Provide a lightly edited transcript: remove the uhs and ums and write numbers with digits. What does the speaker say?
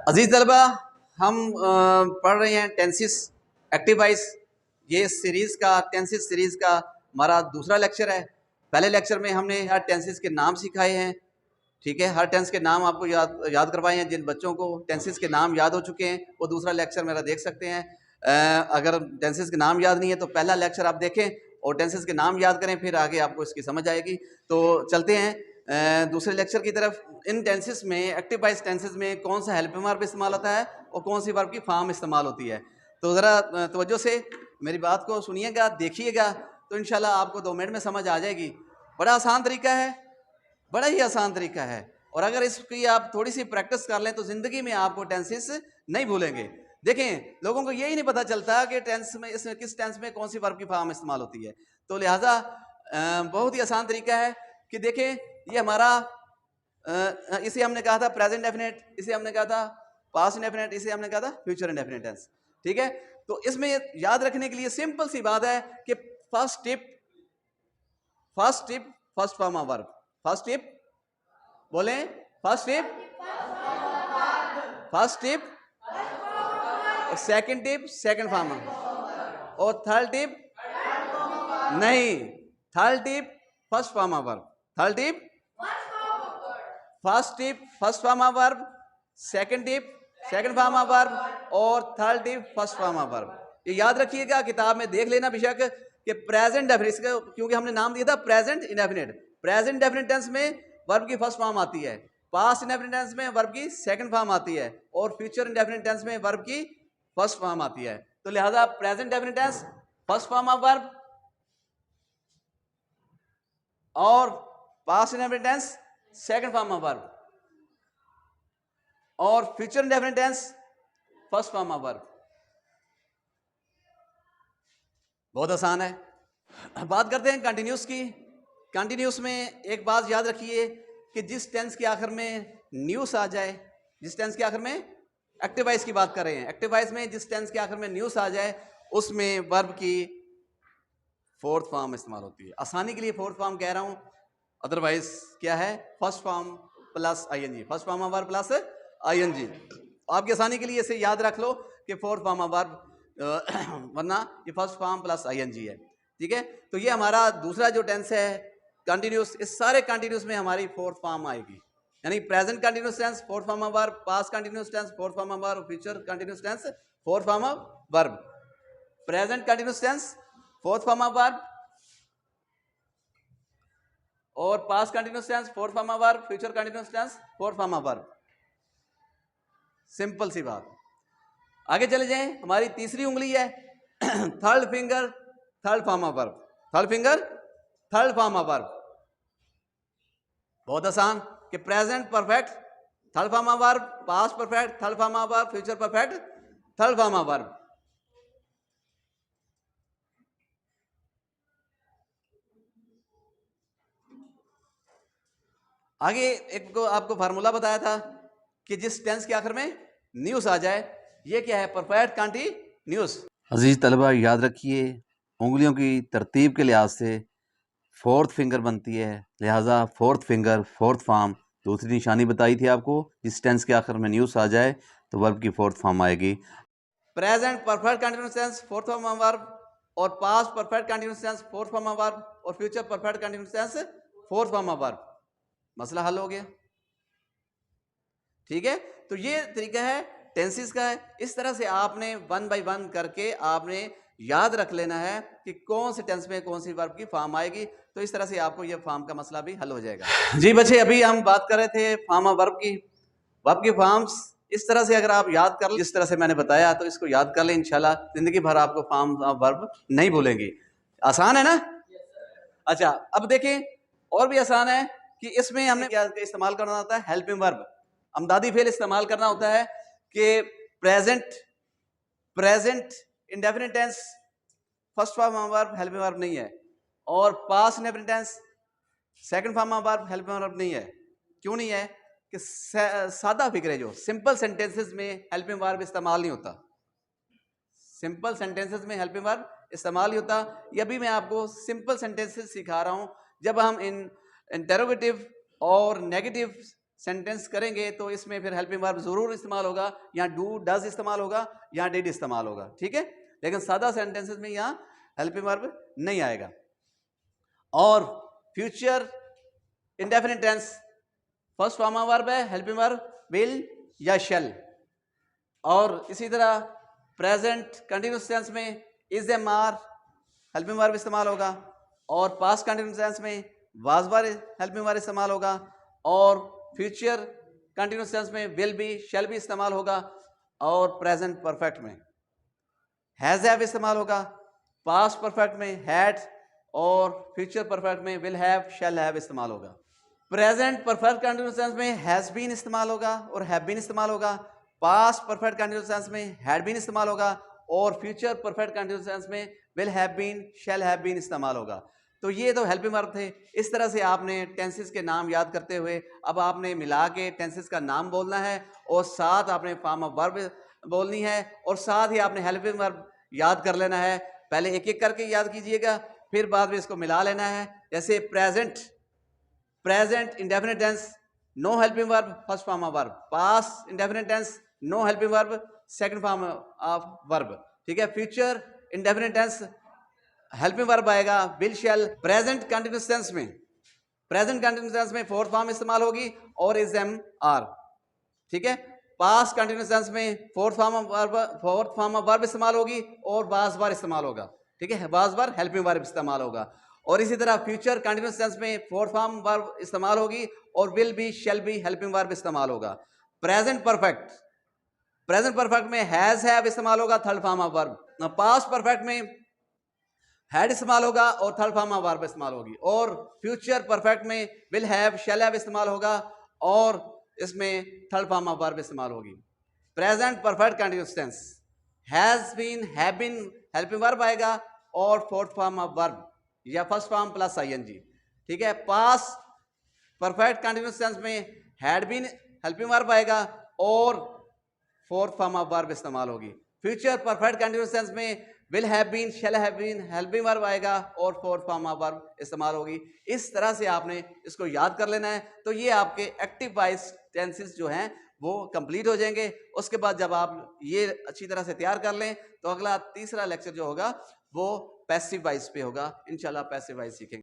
अजीज तलबा, हम पढ़ रहे हैं टेंसिस एक्टिव वॉइस। ये सीरीज़ का टेंसिस सीरीज़ का हमारा दूसरा लेक्चर है। पहले लेक्चर में हमने हर टेंसिस के नाम सिखाए हैं, ठीक है। हर टेंस के नाम आपको याद करवाए हैं। जिन बच्चों को टेंसिस के नाम याद हो चुके हैं वो दूसरा लेक्चर मेरा देख सकते हैं। अगर टेंसिस के नाम याद नहीं है तो पहला लेक्चर आप देखें और टेंसिस के नाम याद करें, फिर आगे आपको इसकी समझ आएगी। तो चलते हैं दूसरे लेक्चर की तरफ। इन टेंसेस में, एक्टिव वॉइस टेंसेस में कौन सा हेल्पिंग वर्ब इस्तेमाल होता है और कौन सी वर्ब की फॉर्म इस्तेमाल होती है। तो ज़रा तवज्जो से मेरी बात को सुनिएगा, देखिएगा, तो इंशाल्लाह आपको 2 मिनट में समझ आ जाएगी। बड़ा आसान तरीका है, बड़ा ही आसान तरीका है। और अगर इसकी आप थोड़ी सी प्रैक्टिस कर लें तो ज़िंदगी में आपको टेंसेस नहीं भूलेंगे। देखें, लोगों को यही नहीं पता चलता कि टेंस में, इसमें किस टेंस में कौन सी वर्ब की फॉर्म इस्तेमाल होती है। तो लिहाजा बहुत ही आसान तरीका है कि देखें, ये हमारा इसे हमने कहा था प्रेजेंट डेफिनेट, इसे हमने कहा था पास्ट इंडेफिनेट, इसे हमने कहा था फ्यूचर इंडेफिनेट टेंस, ठीक है। तो इसमें याद रखने के लिए सिंपल सी बात है कि first tip first form of verb. First tip बोले, फर्स्ट टिप और सेकंड टिप सेकंड फॉर्म, और थर्ड टिप नहीं, third tip first form of verb. Third tip first tip first form of verb, second tip second form of verb, और third tip first form of verb. ये याद रखिएगा, किताब में देख लेना बेशक कि प्रेजेंट डेफिनेट, क्योंकि हमने नाम दिया था present indefinite. Present definite tense में वर्ब की फर्स्ट फॉर्म आती है, पास्ट इंडेफिनेट टेंस में वर्ब की सेकंड फॉर्म आती है, और फ्यूचर इंडेफिनेट टेंस में वर्ब की फर्स्ट फॉर्म आती है। तो लिहाजा present definite tense first form of verb, और past indefinite tense second form of verb, और future indefinite tense first form of verb. बहुत आसान है। बात करते हैं कंटिन्यूस की। कंटिन्यूस में एक बात याद रखिए कि जिस टेंस के आखिर में न्यूस आ जाए, जिस टेंस के आखिर में, एक्टिव वॉइस की बात कर रहे हैं, एक्टिव वॉइस में जिस टेंस के आखिर में न्यूस आ जाए उसमें वर्ब की फोर्थ फॉर्म इस्तेमाल होती है। आसानी के लिए फोर्थ फॉर्म कह रहा हूं, अदरवाइज क्या है, first form plus ING, first form of verb plus ING. आपकी आसानी के लिए इसे याद रख लो कि फोर्थ फॉर्म ऑफ वर्ब, वरना ये फर्स्ट फॉर्म प्लस आईएनजी है, ठीक है। तो ये हमारा दूसरा जो टेंस है कंटिन्यूस, इस सारे कंटिन्यूस में हमारी फोर्थ फॉर्म आएगी, यानी present continuous tense fourth form of verb, past continuous tense fourth form of verb, future continuous tense fourth form of verb. Present continuous tense fourth form of verb, और past continuous tense fourth form of verb, future continuous tense fourth form of verb. Simple सी बात। आगे चले जाएं, हमारी तीसरी उंगली है third finger third form of verb. Third finger third form of verb, बहुत आसान कि present perfect third form of verb, past perfect third form of verb, future perfect third form of verb. आगे एक को आपको फार्मूला बताया था कि जिस टेंस के आखिर में न्यूस आ जाए, ये क्या है, परफेक्ट कंटिन्यूस। अजीज तलबा, याद रखिए उंगलियों की तरतीब के लिहाज से फोर्थ फिंगर बनती है, लिहाजा फोर्थ फिंगर फोर्थ फॉर्म। दूसरी निशानी बताई थी आपको, जिस टेंस के आखिर में न्यूस आ जाए तो वर्ब की फोर्थ फॉर्म आएगी। Present perfect continuous tense fourth form of verb, और past perfect continuous tense fourth form of verb, और future perfect continuous tense fourth form of verb. मसला हल हो गया, ठीक है। तो ये तरीका है टेंसेस का है। इस तरह से आपने 1 बाय 1 करके आपने याद रख लेना है कि कौन से टेंस में कौन सी वर्ब की फॉर्म आएगी। तो इस तरह से आपको ये फॉर्म का मसला भी हल हो जाएगा। जी बच्चे, अभी हम बात कर रहे थे फॉर्म ऑफ वर्ब की। वर्ब की फॉर्म्स इस तरह से अगर आप याद कर, जिस तरह से मैंने बताया, तो इसको याद कर लें, इंशाल्लाह जिंदगी भर आपको फॉर्म ऑफ वर्ब नहीं भूलेंगी। आसान है ना? अच्छा, अब देखें, और भी आसान है कि इसमें हमने क्या इस्तेमाल करना होता है, हेल्पिंग वर्ब, अमदादी फेल इस्तेमाल करना होता है कि present indefinite tense first form of verb helping verb नहीं है, और past indefinite tense second form of verb helping verb नहीं है। क्यों नहीं है? कि सादा फिक्र है, जो सिंपल सेंटेंसेस में हेल्पिंग वर्ब इस्तेमाल नहीं होता, सिंपल सेंटेंसेस में हेल्पिंग वर्ब इस्तेमाल नहीं होता। ये अभी मैं आपको सिंपल सेंटेंसेस सिखा रहा हूं। जब हम इन इंटेरोगेटिव और नेगेटिव सेंटेंस करेंगे तो इसमें फिर हेल्पिंग वर्ब जरूर इस्तेमाल होगा, यहाँ डू डज इस्तेमाल होगा, यहाँ डिड इस्तेमाल होगा, ठीक है। लेकिन सादा सेंटेंसेस में यहाँ हेल्पिंग वर्ब नहीं आएगा। और future indefinite tense first form of verb है हेल्पिंग वर्ब विल या शैल। और इसी तरह प्रेजेंट कंटिन्यूअस टेंस में is am are helping verb इस्तेमाल होगा, और पास्ट कंटिन्यूअस टेंस में वाज वर हेल्पिंग वर्ब इस्तेमाल होगा, और फ्यूचर कंटिन्यूअस टेंस में विल बी शैल बी इस्तेमाल होगा, और प्रेजेंट परफेक्ट में हैज हैव इस्तेमाल होगा, पास्ट परफेक्ट में हैड, और फ्यूचर परफेक्ट में विल हैव शैल हैव इस्तेमाल होगा। प्रेजेंट परफेक्ट कंटिन्यूअस टेंस में हैज बीन इस्तेमाल होगा और हैव बीन इस्तेमाल होगा, पास्ट परफेक्ट कंटिन्यूअस टेंस में हैड बीन इस्तेमाल होगा, और फ्यूचर परफेक्ट कंटिन्यूअस टेंस में will have been shall have been इस्तेमाल होगा। तो ये तो हेल्पिंग वर्ब थे। इस तरह से आपने टेंसेस के नाम याद करते हुए अब आपने मिला के टेंसेस का नाम बोलना है, और साथ आपने फॉर्म ऑफ वर्ब बोलनी है, और साथ ही आपने हेल्पिंग वर्ब याद कर लेना है। पहले एक एक करके याद कीजिएगा, फिर बाद में इसको मिला लेना है। जैसे present indefinite tense no helping verb first form of verb, past indefinite tense no helping verb second form of verb, ठीक है। Future indefinite tense helping verb आएगा will shall. Present continuous tense में फोर्थ फॉर्म इस्तेमाल होगी और is am are, ठीक है। Past continuous tense में फोर्थ फॉर्म ऑफ वर्ब इस्तेमाल होगी और वाज वर इस्तेमाल होगा, ठीक है। वाज वर हेल्पिंग वर्ब इस्तेमाल होगा। और इसी तरह फ्यूचर कंटिन्यूअस टेंस में फोर्थ फॉर्म वर्ब इस्तेमाल होगी और will be shall be helping verb इस्तेमाल होगा। प्रेजेंट परफेक्ट में हैज हैव इस्तेमाल होगा, third form of verb. Past perfect में हैड इस्तेमाल होगा और थर्ड फॉर्म ऑफ वर्ब इस्तेमाल होगी। और फ्यूचर परफेक्ट में विल हैव शैल हैव इस्तेमाल होगा और इसमें थर्ड फॉर्म ऑफ वर्ब इस्तेमाल होगी। Present perfect continuous tense has been have been helping verb आएगा और फोर्थ फॉर्म ऑफ वर्ब या फर्स्ट फॉर्म प्लस आईएनजी, ठीक है। पास्ट परफेक्ट कंटिन्यूअस टेंस में हैड बीन हेल्पिंग वर्ब आएगा और फोर्थ फॉर्म ऑफ वर्ब इस्तेमाल होगी। फ्यूचर परफेक्ट कंटिन्यूअस टेंस में will have been shall have been helping verb आएगा और फोर्थ फॉर्म ऑफ वर्ब इस्तेमाल होगी। इस तरह से आपने इसको याद कर लेना है। तो ये आपके एक्टिव वॉइस टेंसेस जो हैं वो कंप्लीट हो जाएंगे। उसके बाद जब आप ये अच्छी तरह से तैयार कर लें तो अगला तीसरा लेक्चर जो होगा वो पैसिव वॉइस पे होगा। इंशाल्लाह पैसिव वॉइस सीखेंगे।